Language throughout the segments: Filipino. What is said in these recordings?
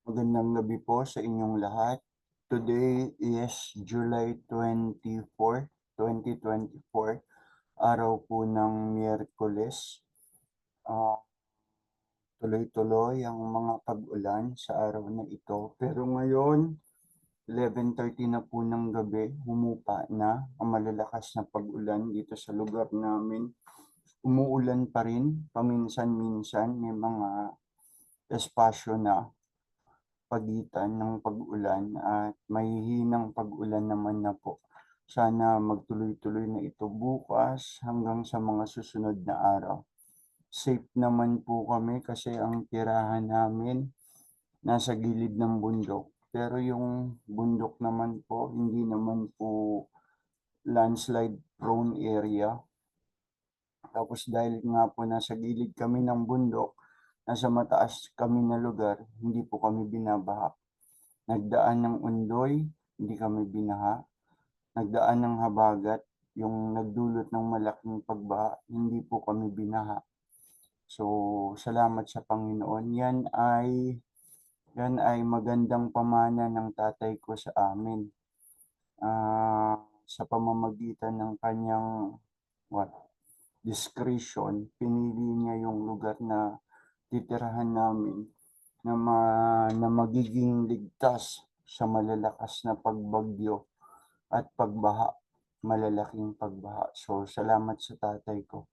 Magandang gabi po sa inyong lahat. Today is July 24, 2024, araw po ng Miyerkules. Ah, Tuloy-tuloy ang mga pag-ulan sa araw na ito. Pero ngayon, 11:30 na po ng gabi, humupa na ang malalakas na pag-ulan dito sa lugar namin. Umuulan pa rin, paminsan-minsan may mga espasyo na pagitan ng pag-ulan at mahihinang pag-ulan naman na po. Sana magtuloy-tuloy na ito bukas hanggang sa mga susunod na araw. Safe naman po kami kasi ang tirahan namin nasa gilid ng bundok. Pero yung bundok naman po, hindi naman po landslide prone area. Tapos dahil nga po nasa gilid kami ng bundok, nasa mataas kami na lugar, hindi po kami binabaha. Nagdaan ng undoy, hindi kami binaha. Nagdaan ng habagat, yung nagdulot ng malaking pagbaha, hindi po kami binaha. So, salamat sa Panginoon. Yan ay magandang pamana ng tatay ko sa amin. Sa pamamagitan ng kanyang what, discretion, pinili niya yung lugar na titirahan namin na magiging ligtas sa malalakas na pagbagyo at pagbaha, malalaking pagbaha. So, salamat sa tatay ko.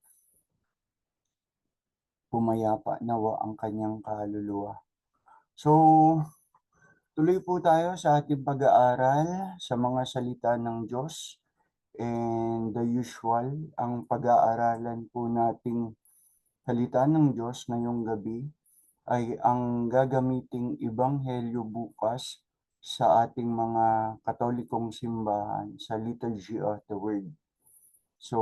Pumayapa nawa ang kanyang kaluluwa. So, tuloy po tayo sa ating pag-aaral sa mga salita ng Diyos. And the usual, ang pag-aaralan po nating salita ng Diyos ngayong gabi ay ang gagamiting ebanghelyo bukas sa ating mga Katolikong simbahan sa Liturgy of the Word. So,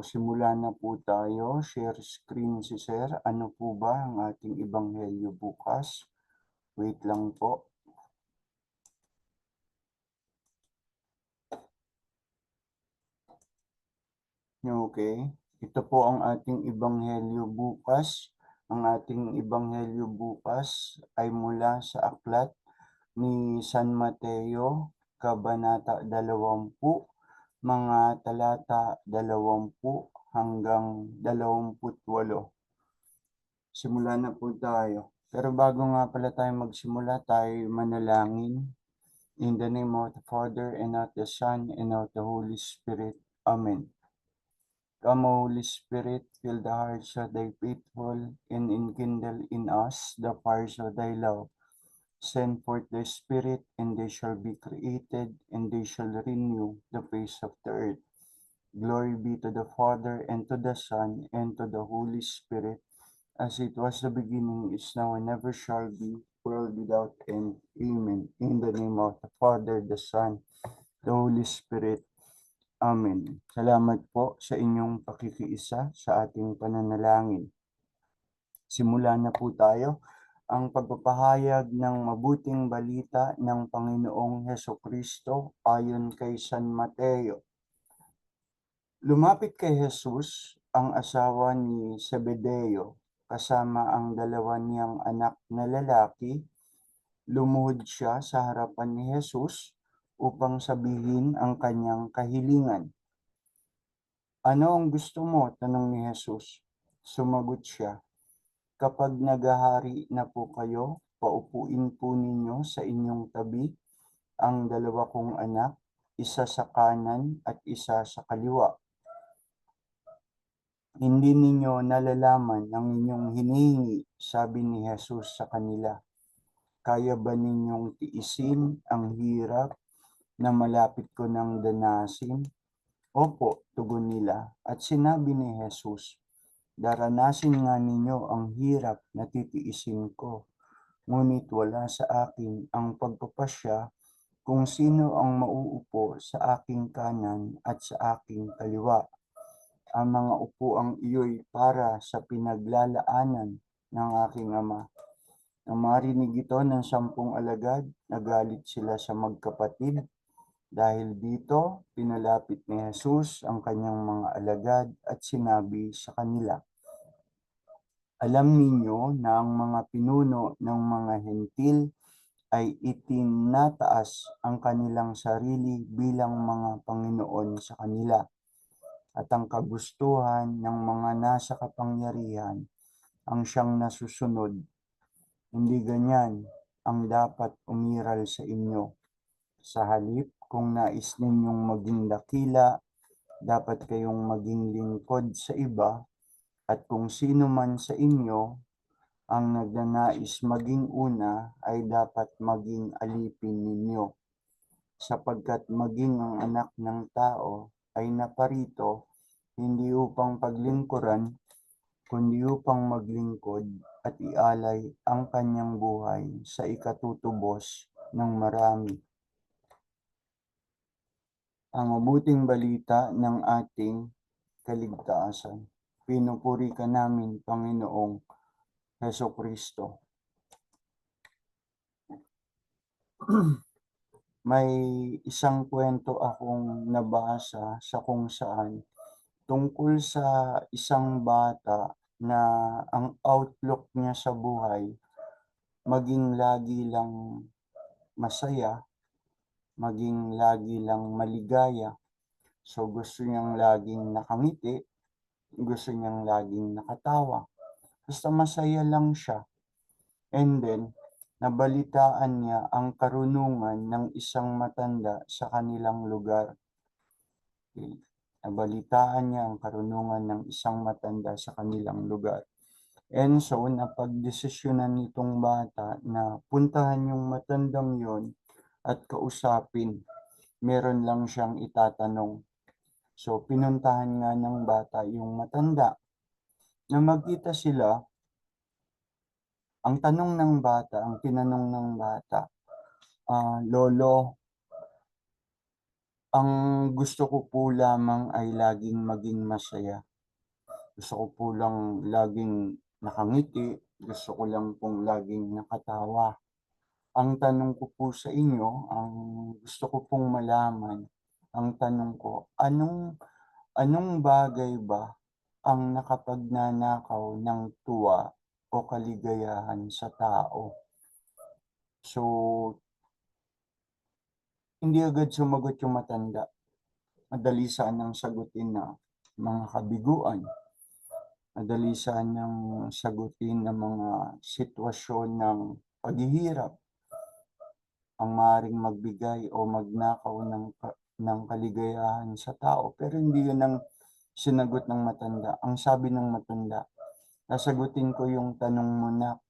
simula na po tayo. Share screen si Sir. Ano po ba ang ating ebanghelyo bukas? Wait lang po. Okay. Ito po ang ating ebanghelyo bukas. Ang ating ebanghelyo bukas ay mula sa aklat ni San Mateo, Kabanata 20, mga talata 20 hanggang 28. Simulan na po tayo. Pero bago nga pala tayo magsimula, tayo manalangin. In the name of the Father, and of the Son, and of the Holy Spirit. Amen. Come, Holy Spirit, fill the hearts of thy faithful, and enkindle in us the fires of thy love. Send forth the Spirit, and they shall be created, and they shall renew the face of the earth. Glory be to the Father, and to the Son, and to the Holy Spirit, as it was the beginning, is now, and ever shall be, world without end. Amen. In the name of the Father, the Son, the Holy Spirit. Amen. Salamat po sa inyong pakikiisa sa ating pananalangin. Simulan na po tayo ang pagpapahayag ng mabuting balita ng Panginoong Hesukristo ayon kay San Mateo. Lumapit kay Jesus ang asawa ni Zebedeo kasama ang dalawa niyang anak na lalaki. Lumuhod siya sa harapan ni Jesus upang sabihin ang kanyang kahilingan. Ano ang gusto mo? Tanong ni Jesus. Sumagot siya, kapag naghahari na po kayo, paupuin po ninyo sa inyong tabi ang dalawa kong anak, isa sa kanan at isa sa kaliwa. Hindi ninyo nalalaman ang inyong hinihingi, sabi ni Jesus sa kanila. Kaya ba ninyong tiisin ang hirap na malapit ko ng danasin? Opo, tugon nila. At sinabi ni Jesus, daranasin nga ninyo ang hirap na titiisin ko. Ngunit wala sa akin ang pagpapasya kung sino ang mauupo sa aking kanan at sa aking kaliwa. Ang mga upuang iyo'y para sa pinaglalaanan ng aking Ama. Nang marinig ito ng 10 alagad, nagalit sila sa magkapatid. Dahil dito, pinalapit ni Jesus ang kanyang mga alagad at sinabi sa kanila, alam ninyo na ang mga pinuno ng mga hentil ay itinataas ang kanilang sarili bilang mga Panginoon sa kanila, at ang kagustuhan ng mga nasa kapangyarihan ang siyang nasusunod. Hindi ganyan ang dapat umiral sa inyo. Sa halip, kung nais ninyong maging dakila, dapat kayong maging lingkod sa iba, at kung sino man sa inyo ang nagnanais maging una ay dapat maging alipin ninyo, sapagkat maging ang anak ng tao ay naparito hindi upang paglingkuran, kundi upang maglingkod at ialay ang kanyang buhay sa ikatutubos ng marami. Ang mabuting balita ng ating kaligtasan. Pinupuri ka namin, Panginoong Hesukristo. May isang kwento akong nabasa sa kung saan tungkol sa isang bata na ang outlook niya sa buhay maging lagi lang masaya, maging lagi lang maligaya. So gusto niyang laging nakangiti, gusto niyang laging nakatawa. Basta masaya lang siya. And then, nabalitaan niya ang karunungan ng isang matanda sa kanilang lugar. Okay. Nabalitaan niya ang karunungan ng isang matanda sa kanilang lugar. And so, napagdesisyonan nitong bata na puntahan yung matandang yon at kausapin. Meron lang siyang itatanong. So, pinuntahan nga ng bata yung matanda. Na magkita sila, ang tinanong ng bata, Lolo, ang gusto ko po lamang ay laging maging masaya. Gusto ko po lang laging nakangiti, gusto ko lang pong laging nakatawa. Ang tanong ko po sa inyo, ang gusto ko pong malaman, ang tanong ko, anong bagay ba ang nakapagnanakaw ng tuwa o kaligayahan sa tao? So, hindi agad sumagot yung matanda. Madali sanang sagutin na mga kabiguan. Madali sanang sagutin ng mga sitwasyon ng paghihirap ang maaaring magbigay o magnakaw ng kaligayahan sa tao. Pero hindi yun ang sinagot ng matanda. Ang sabi ng matanda, sasagutin ko yung tanong mo, nak.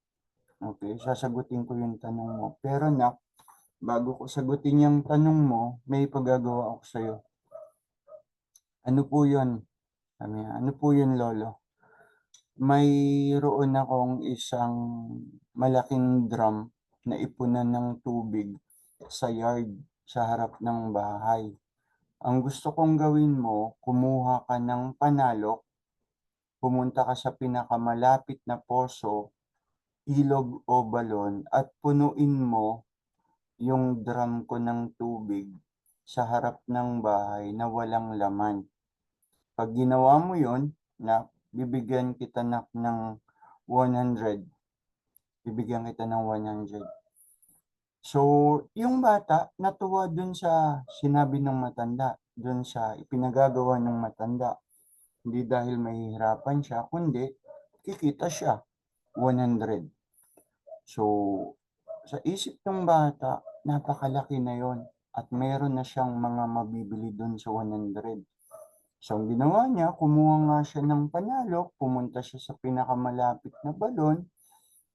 Okay, sasagutin ko yung tanong mo. Pero nak, bago ko sagutin yung tanong mo, may pagagawa ako sa'yo. Ano po yun? Ano po yun, Lolo? Mayroon akong isang malaking drum na ipunan ng tubig sa yard sa harap ng bahay. Ang gusto kong gawin mo, kumuha ka ng panalok, pumunta ka sa pinakamalapit na poso, ilog o balon, at punuin mo yung drum ko ng tubig sa harap ng bahay na walang laman. Pag ginawa mo yun, bibigyan kita ng 100. Bibigyan kita ng 100. So, yung bata natuwa dun sa sinabi ng matanda, dun sa ipinagagawa ng matanda. Hindi dahil mahihirapan siya, kundi kikita siya, 100. So, sa isip ng bata, napakalaki na yon at meron na siyang mga mabibili dun sa 100. So, ang ginawa niya, kumuha nga siya ng panalok, pumunta siya sa pinakamalapit na balon,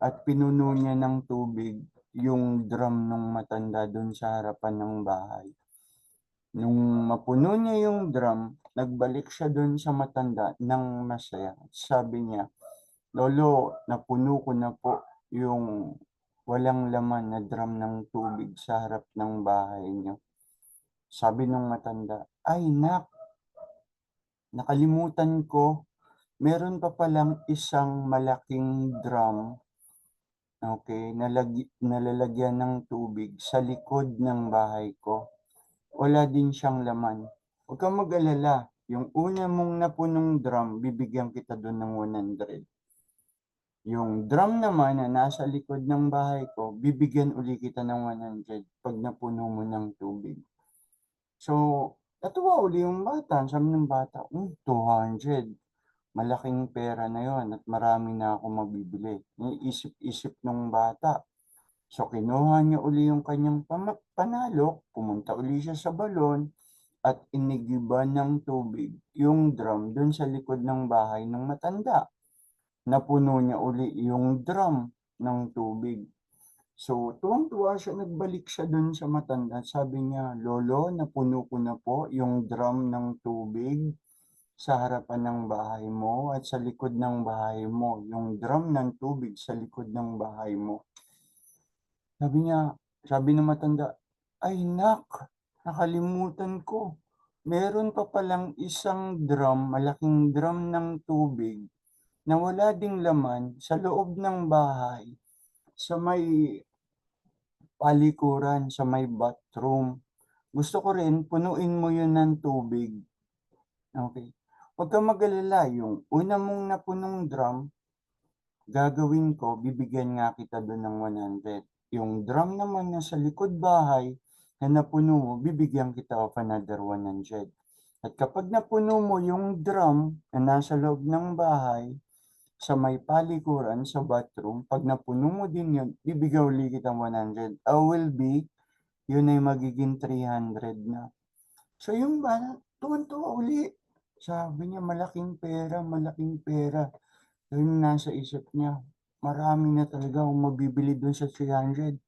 at pinuno niya ng tubig yung drum ng matanda doon sa harapan ng bahay. Nung mapuno niya yung drum, nagbalik siya doon sa matanda ng masaya. Sabi niya, Lolo, napuno ko na po yung walang laman na drum ng tubig sa harap ng bahay niyo. Sabi ng matanda, ay nak, nakalimutan ko, meron pa palang isang malaking drum, okay, nalalagyan ng tubig sa likod ng bahay ko. Wala din siyang laman. Huwag kang mag-alala, yung una mong napunong drum, bibigyan kita doon ng 100. Yung drum naman na nasa likod ng bahay ko, bibigyan uli kita ng 100 'pag napuno mo ng tubig." So, natuwa uli yung bata, sabi ng bata, 200, malaking pera na yun at marami na akong mabibili." Yung isip-isip nung bata. So, kinuha niya uli yung kanyang panalok, pumunta uli siya sa balon at inigiban ng tubig yung drum dun sa likod ng bahay ng matanda. Napuno niya uli yung drum ng tubig. So, tuwang-tuwa siya, nagbalik siya dun sa matanda. Sabi niya, "Lolo, napuno ko na po yung drum ng tubig sa harapan ng bahay mo at sa likod ng bahay mo, yung drum ng tubig sa likod ng bahay mo." Sabi niya, sabi ng matanda, "Ay nak, nakalimutan ko. Meron pa palang isang drum, malaking drum ng tubig na wala ding laman sa loob ng bahay, sa may palikuran, sa may bathroom. Gusto ko rin punuin mo yun ng tubig." Okay. "Wag kang mag-alala, yung una mong napunong drum, gagawin ko, bibigyan nga kita dun ng 100. Yung drum naman na sa likod bahay na napuno mo, bibigyan kita of another 100. At kapag napuno mo yung drum na nasa loob ng bahay, sa may palikuran, sa bathroom, 'pag napuno mo din yun, bibigyan uli kitang 100. Will be, yun ay magiging 300 na." So yung bata, tuwang-tuwa uli. Sabi niya, "Malaking pera, malaking pera." Yun yung nasa isip niya, marami na talaga akong mabibili dun sa 300.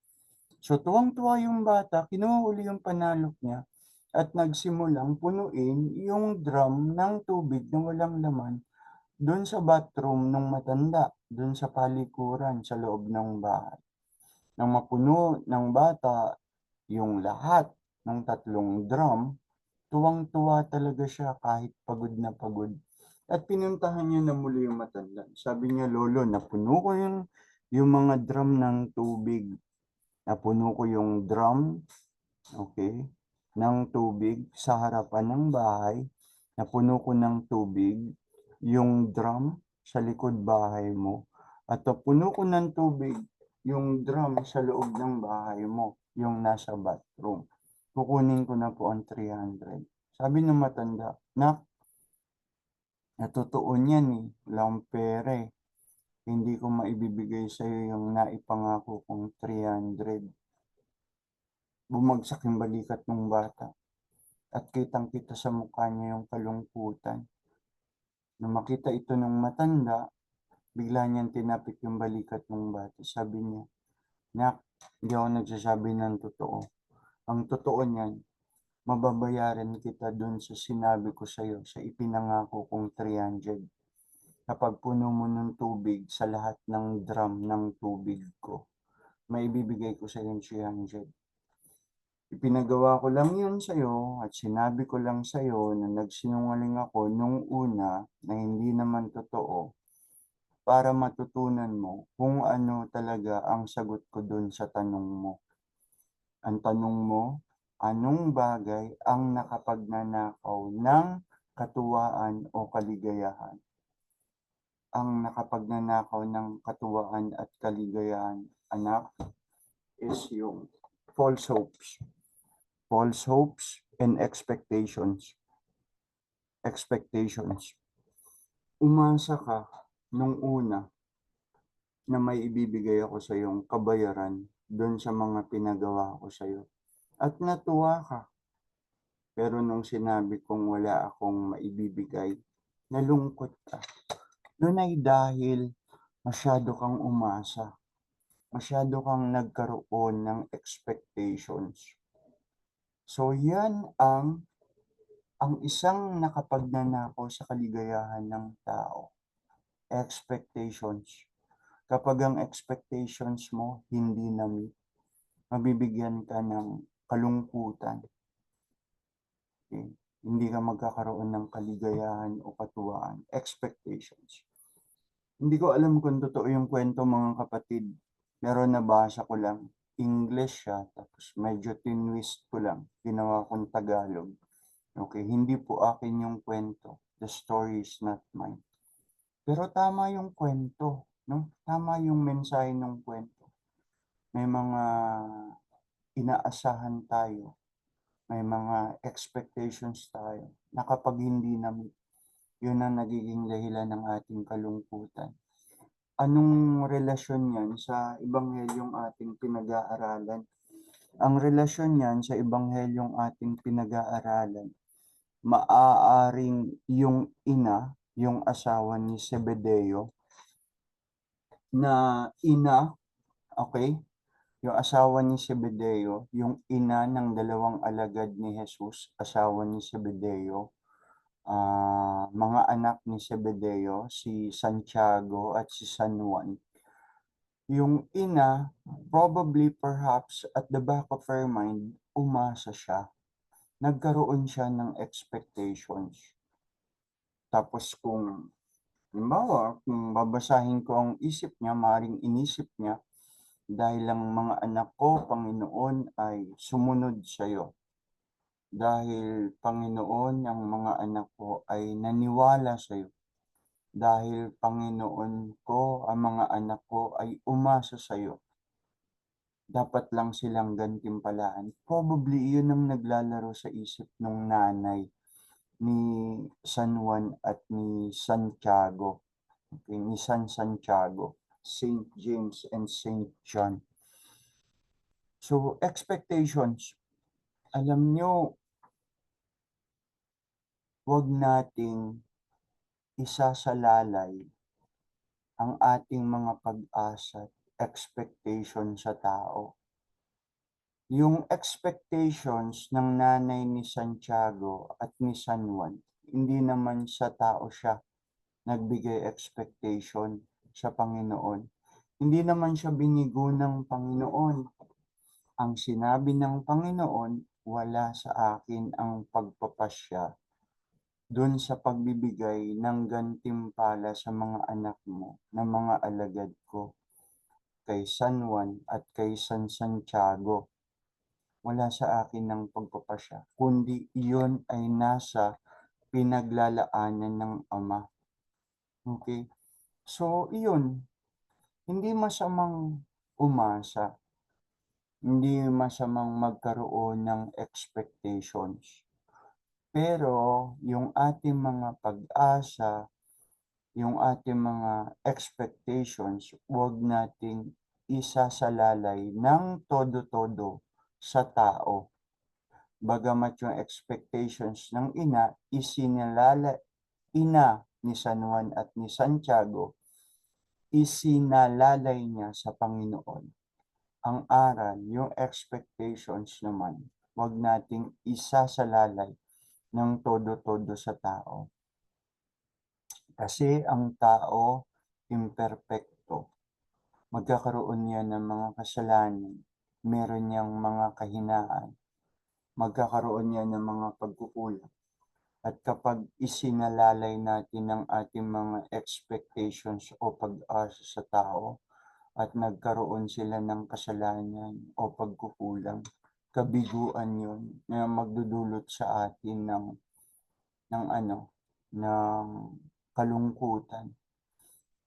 So tuwang-tuwa yung bata, kinuha uli yung panalok niya at nagsimulang punuin yung drum ng tubig na walang laman dun sa bathroom ng matanda, dun sa palikuran sa loob ng bahay. Nang mapuno ng bata yung lahat ng 3 drum, tuwang-tuwa talaga siya kahit pagod na pagod. At pinuntahan niya na muli yung matanda. Sabi niya, "Lolo, napuno ko yung mga drum ng tubig. Napuno ko yung drum, okay, ng tubig sa harapan ng bahay. Napuno ko ng tubig yung drum sa likod bahay mo. At napuno ko ng tubig yung drum sa loob ng bahay mo, yung nasa bathroom. Kukunin ko na po ang 300." Sabi ng matanda, "Nak, totoo niyan eh, wala akong pera eh. Hindi ko maibibigay sa'yo yung naipangako kong 300." Bumagsak yung balikat ng bata at kitang-kita sa mukha niya yung kalungkutan. Nang makita ito ng matanda, bigla niyang tinapik yung balikat ng bata. Sabi niya, "Nak, hindi ako nagsasabi ng totoo. Ang totoo niyan, mababayaran kita dun sa sinabi ko sa'yo, sa ipinangako kong 300. Kapag puno mo ng tubig sa lahat ng drum ng tubig ko, maibibigay ko sa'yo yung 300. Ipinagawa ko lang yun sa'yo at sinabi ko lang sa'yo na nagsinungaling ako nung una na hindi naman totoo para matutunan mo kung ano talaga ang sagot ko dun sa tanong mo. Ang tanong mo, anong bagay ang nakapagnanakaw ng katuwaan o kaligayahan?" Ang nakapagnanakaw ng katuwaan at kaligayahan, anak, is yung false hopes. False hopes and expectations. Expectations. Umasa ka nung una na may ibibigay ako sa iyong kabayaran doon sa mga pinagawa ko sa iyo. At natuwa ka. Pero nung sinabi kong wala akong maibibigay, nalungkot ka. Doon ay dahil masyado kang umasa. Masyado kang nagkaroon ng expectations. So yan ang isang nakapagnanakaw sa kaligayahan ng tao. Expectations. Kapag ang expectations mo hindi na-meet, mabibigyan ka ng kalungkutan. Okay? Hindi ka magkakaroon ng kaligayahan o katuwaan. Expectations. Hindi ko alam kung totoo yung kwento, mga kapatid, pero nabasa ko lang. English siya, tapos medyo tinwist ko lang. Ginawa kong Tagalog. Okay, hindi po akin yung kwento. The story is not mine. Pero tama yung kwento. no? Tama yung mensahe ng kwento. May mga inaasahan tayo, may mga expectations tayo na kapag hindi na-meet, yun ang nagiging dahilan ng ating kalungkutan. Anong relasyon niyan sa ebanghelyong ating pinag-aaralan? Ang relasyon niyan sa ebanghelyong ating pinag-aaralan, maaaring yung ina, yung asawa ni Zebedeo, na ina, okay? Yung asawa ni Zebedeo, yung ina ng dalawang alagad ni Jesus, asawa ni Zebedeo, mga anak ni Zebedeo, si Santiago at si San Juan. Yung ina, probably perhaps at the back of her mind, umasa siya. Nagkaroon siya ng expectations. Tapos kung, halimbawa, kung babasahin ko ang isip niya, maaaring inisip niya, dahil ang mga anak ko, Panginoon, ay sumunod sa iyo. Dahil, Panginoon, ang mga anak ko ay naniwala sa iyo. Dahil, Panginoon ko, ang mga anak ko ay umasa sa iyo. Dapat lang silang gantimpalaan. Probably, yun ang naglalaro sa isip ng nanay ni San Juan at ni Santiago. Okay, ni San Santiago, Saint James and Saint John. So, expectations. Alam nyo, wag nating isasalalay ang ating mga pag-asa at expectation sa tao. Yung expectations ng nanay ni Santiago at ni San Juan, hindi naman sa tao siya nagbigay expectation sa Panginoon. Hindi naman siya binigo ng Panginoon. Ang sinabi ng Panginoon, wala sa akin ang pagpapasya dun sa pagbibigay ng gantimpala sa mga anak mo na mga alagad ko, kay San Juan at kay San Santiago. Wala sa akin ang pagpapasya, kundi iyon ay nasa pinaglalaanan ng Ama. Okay? So, iyon, hindi masamang umasa, hindi masamang magkaroon ng expectations. Pero yung ating mga pag-asa, yung ating mga expectations, huwag nating isasalalay ng todo-todo sa tao. Bagamat yung expectations ng ina, ina ni San Juan at ni Santiago, isinalalay niya sa Panginoon. Ang aral, yung expectations naman, huwag nating isasalalay ng todo-todo sa tao. Kasi ang tao, imperpekto. Magkakaroon yan ng mga kasalanan. Meron niyang mga kahinaan. Magkakaroon yan ng mga pagkukulang. At kapag isinalalay natin ang ating mga expectations o pag-asa sa tao at nagkaroon sila ng kasalanan o pagkukulang, kabiguan yun na magdudulot sa atin ng kalungkutan.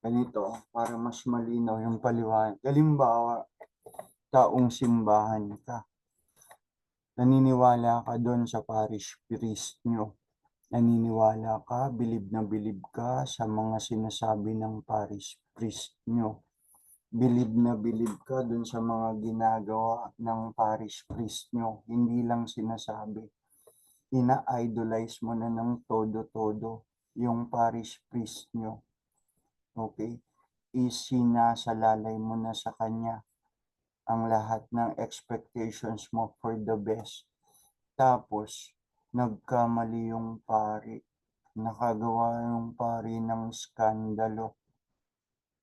Ganito, para mas malinaw yung paliwanag. Halimbawa, taong simbahan ka. Naniniwala ka doon sa parish priest nyo. Naniniwala ka, bilib na bilib ka sa mga sinasabi ng parish priest nyo. Bilib na bilib ka doon sa mga ginagawa ng parish priest nyo. Hindi lang sinasabi. Ina-idolize mo na ng todo-todo yung parish priest nyo. Okay? Isinasalalay mo na sa kanya ang lahat ng expectations mo for the best. Tapos, nagkamali yung pari. Nakagawa yung pari ng skandalo.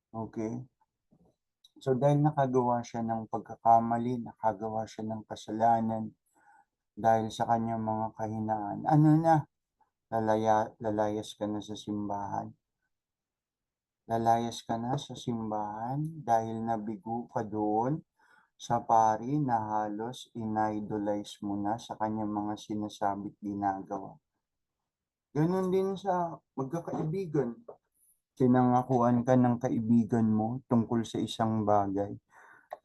Okay? So, dahil nakagawa siya ng pagkakamali, nakagawa siya ng kasalanan, dahil sa kanyang mga kahinaan, ano na? Lalayas ka na sa simbahan. Lalayas ka na sa simbahan dahil nabigo ka doon sa pari na halos inidolize mo na sa kanyang mga sinasabi't ginagawa. Ganon din sa magkakaibigan. Pinangakuan ka ng kaibigan mo tungkol sa isang bagay,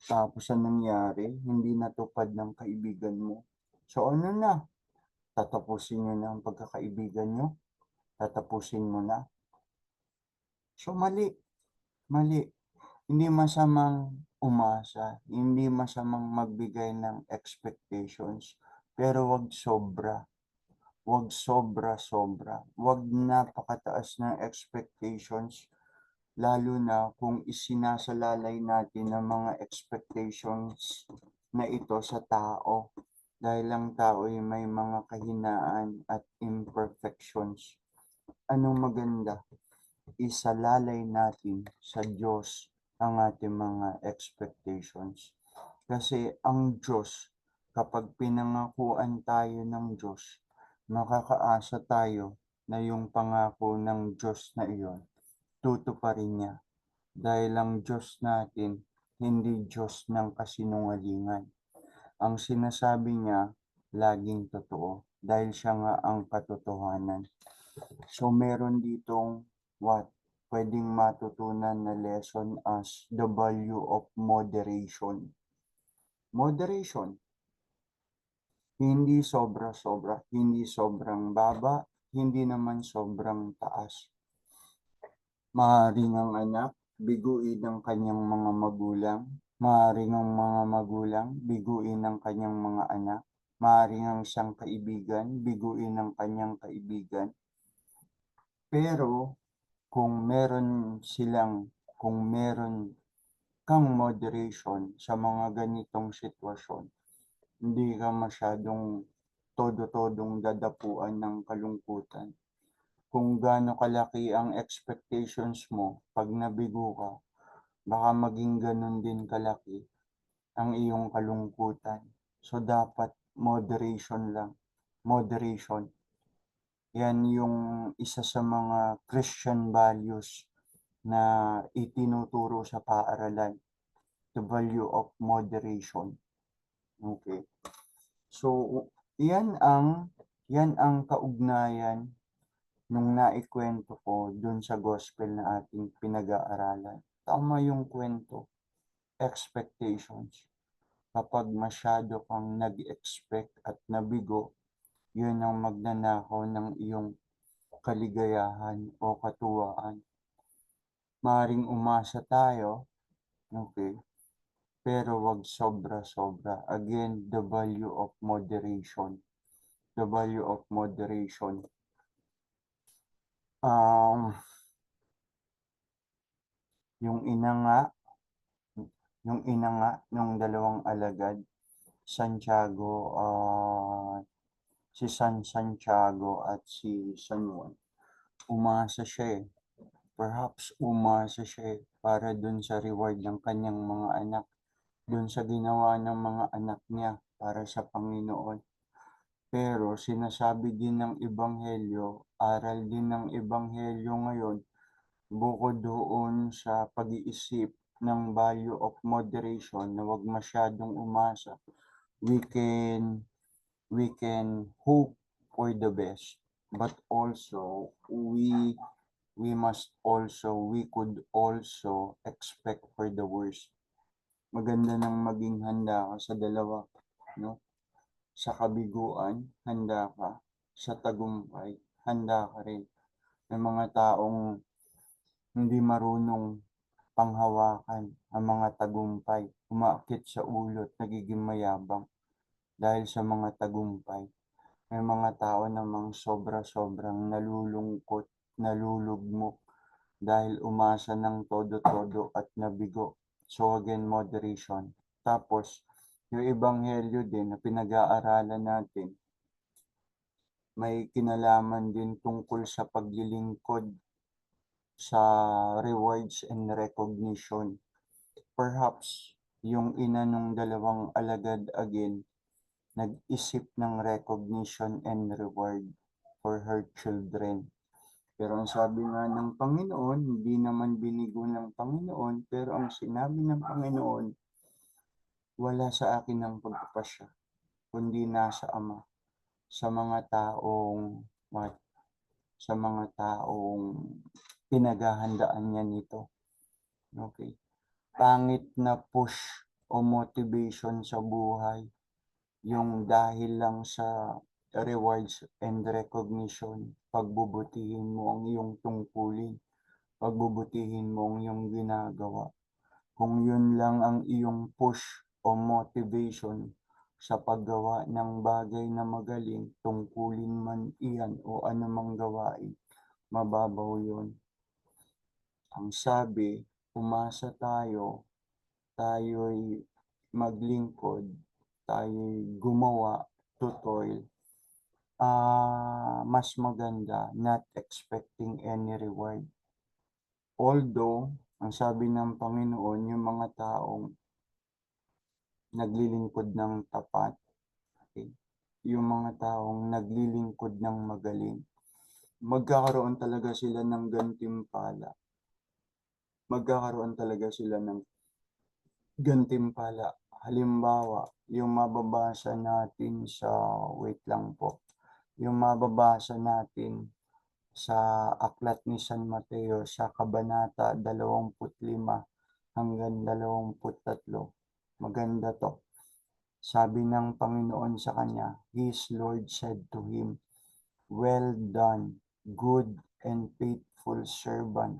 tapos ang nangyari, hindi natupad ng kaibigan mo. So ano na, tatapusin niyo na ang pagkakaibigan niyo? Tatapusin mo na? So mali, mali. Hindi masamang umasa, hindi masamang magbigay ng expectations, pero 'wag sobra. 'Wag sobra-sobra, 'wag napakataas ng expectations, lalo na kung isinasalalay natin ang mga expectations na ito sa tao, dahil ang tao ay may mga kahinaan at imperfections. Anong maganda? Isalalay natin sa Diyos ang ating mga expectations. Kasi ang Diyos, kapag pinangakuan tayo ng Diyos, makakaasa tayo na yung pangako ng Diyos na iyon, tutuparin niya. Dahil ang Diyos natin, hindi Diyos ng kasinungalingan. Ang sinasabi niya, laging totoo. Dahil siya nga ang katotohanan. So meron ditong pwedeng matutunan na lesson as the value of moderation. Moderation, hindi sobra-sobra, hindi sobrang baba, hindi naman sobrang taas. Maaaring ang anak biguin ng kanyang mga magulang, maaaring ang mga magulang biguin ng kanyang mga anak, maaaring ang isang kaibigan biguin ng kanyang kaibigan. Pero kung meron kang moderation sa mga ganitong sitwasyon, hindi ka masyadong todo-todong dadapuan ng kalungkutan. Kung gaano kalaki ang expectations mo pag nabigo ka, baka maging ganun din kalaki ang iyong kalungkutan. So dapat moderation lang. Moderation. Yan yung isa sa mga Christian values na itinuturo sa paaralan, the value of moderation. Okay. So, yan ang kaugnayan nung naikwento ko dun sa gospel na ating pinag-aaralan. Tama yung kwento, expectations. Kapag masyado kang nag-expect at nabigo, yun ang magnanakaw ng iyong kaligayahan o katuwaan. Maring umasa tayo, okay, pero wag sobra-sobra. Again, the value of moderation. The value of moderation. Um, yung ina nga, yung ina nga ng dalawang alagad, Santiago, si San Santiago at si San Juan. Umasa siya eh. Perhaps umasa siya eh, para dun sa reward ng kanyang mga anak, dun sa ginawa ng mga anak niya para sa Panginoon. Pero sinasabi din ng Ebanghelyo, aral din ng Ebanghelyo ngayon, bukod doon sa pag-iisip ng value of moderation na wag masyadong umasa, we can hope for the best, but also we could also expect for the worst. Maganda nang maging handa ka sa dalawa, no? Sa kabiguan, handa ka. Sa tagumpay, handa ka rin. May mga taong hindi marunong panghawakan ang mga tagumpay, umaakit sa ulo at nagiging mayabang dahil sa mga tagumpay. May mga tao namang sobra-sobrang nalulungkot, nalulugmok dahil umasa ng todo-todo at nabigo. So again, moderation. Tapos, yung ebanghelyo din na pinag-aaralan natin, may kinalaman din tungkol sa paglilingkod sa rewards and recognition. Perhaps, yung ina ng dalawang alagad again, nag-isip ng recognition and reward for her children. Pero ang sabi nga ng Panginoon, hindi naman binigo ng Panginoon, pero ang sinabi ng Panginoon, wala sa akin ang pagpapasya, kundi nasa Ama, sa mga taong pinaghahandaan niya nito. Okay. Pangit na push o motivation sa buhay, yung dahil lang sa rewards and recognition, pagbubutihin mo ang iyong tungkulin, pagbubutihin mo ang iyong ginagawa. Kung yun lang ang iyong push o motivation sa paggawa ng bagay na magaling, tungkulin man iyan o anumang gawain, mababaw yun. Ang sabi, umasa tayo, tayo'y maglingkod, tayo'y gumawa, to toil. Mas maganda not expecting any reward. Although, ang sabi ng Panginoon, yung mga taong naglilingkod ng tapat, okay, yung mga taong naglilingkod ng magaling, magkakaroon talaga sila ng gantimpala. Magkakaroon talaga sila ng gantimpala. Halimbawa, yung mababasa natin sa, wait lang po, yung mababasa natin sa aklat ni San Mateo sa kabanata 25 hanggang 23. Maganda to. Sabi ng Panginoon sa kanya, His Lord said to him, "Well done, good and faithful servant.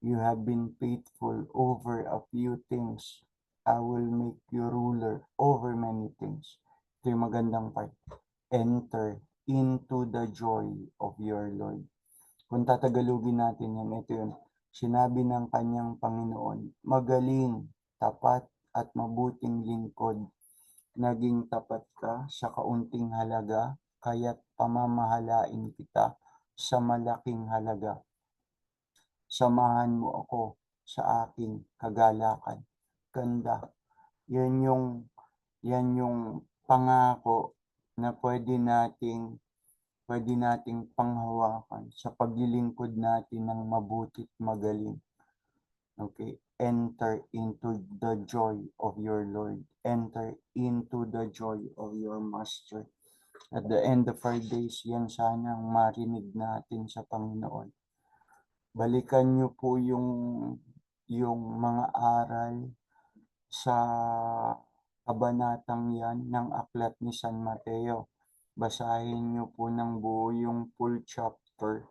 You have been faithful over a few things. I will make you ruler over many things." Ito yung magandang part. Enter into the joy of your Lord. Kung tatagalogin natin yan, ito yun. Sinabi ng kanyang Panginoon, magaling, tapat at mabuting lingkod. Naging tapat ka sa kaunting halaga, kaya't pamamahalain kita sa malaking halaga. Samahan mo ako sa aking kagalakan. Ganda. Yan yung pangako na pwede nating panghawakan sa paglilingkod natin ng mabutit magaling. Okay? Enter into the joy of your Lord. Enter into the joy of your Master. At the end of our days, yan sana ang marinig natin sa Panginoon. Balikan niyo po yung mga aral sa kabanatang yan ng aklat ni San Mateo. Basahin niyo po ng buo yung full chapter.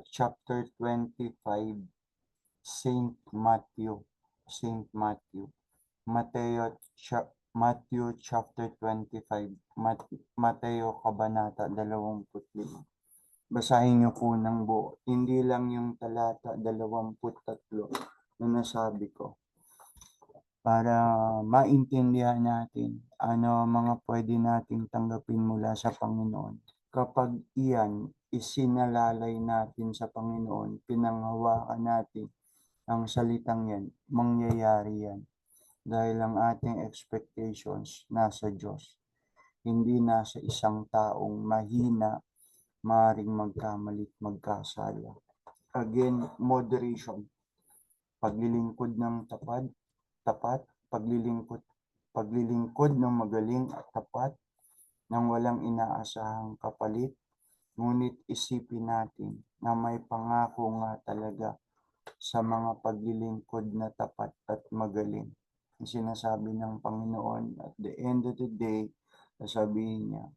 Chapter 25, Saint Matthew. Saint Matthew. Matthew chapter 25. Mateo kabanata 25. Basahin niyo po ng buo. Hindi lang yung talata 23 na nasabi ko. Para maintindihan natin ano mga pwede nating tanggapin mula sa Panginoon. Kapag iyan isinalalay natin sa Panginoon, pinanghawakan natin ang salitang yan, mangyayari yan. Dahil ang ating expectations nasa Diyos, hindi nasa isang taong mahina, maaaring magkamalit, magkasala. Again, moderation. Paglilingkod ng tapat, paglilingkod ng magaling at tapat, nang walang inaasahang kapalit. Ngunit isipin natin na may pangako nga talaga sa mga paglilingkod na tapat at magaling. Ang sinasabi ng Panginoon at the end of the day, sasabihin niya,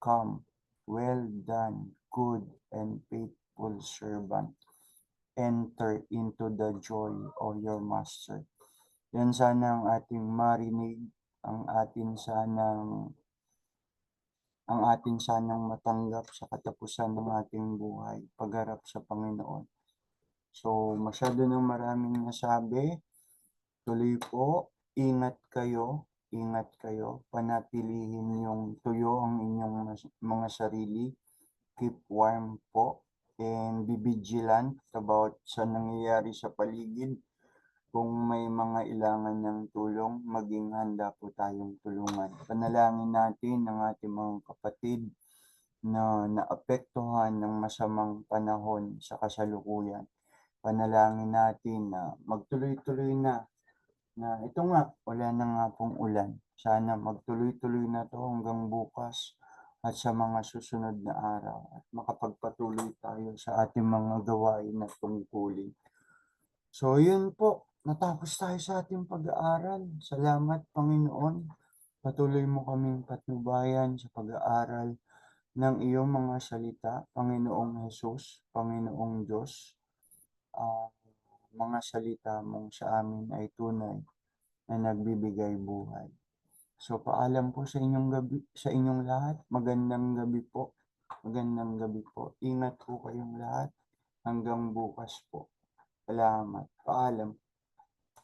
"Come, well done, good and faithful servant. Enter into the joy of your Master." Yan sana ang ating marinig, ang atin sanang matanggap sa katapusan ng ating buhay, pagharap sa Panginoon. So, masyado nang maraming nasabi. Tuloy po, ingat kayo, panatilihin yung tuyo ang inyong mga sarili, keep warm po, and be vigilant about sa nangyayari sa paligid. Kung may mga ilangan ng tulong, maging handa po tayong tulungan. Panalangin natin ang ating mga kapatid na naapektuhan ng masamang panahon sa kasalukuyan. Panalangin natin na magtuloy-tuloy na ito nga, wala na nga pong ulan. Sana magtuloy-tuloy na to hanggang bukas. at sa mga susunod na araw at makapagpatuloy tayo sa ating mga gawain na tungkulin. So yun po, natapos tayo sa ating pag-aaral. Salamat Panginoon. Patuloy mo kaming patnubayan sa pag-aaral ng iyong mga salita, Panginoong Hesus, Panginoong Diyos. Mga salita mong sa amin ay tunay na nagbibigay buhay. So paalam po sa inyong lahat. Magandang gabi po. Magandang gabi po. Ingat po kayong lahat hanggang bukas po. Salamat. Paalam.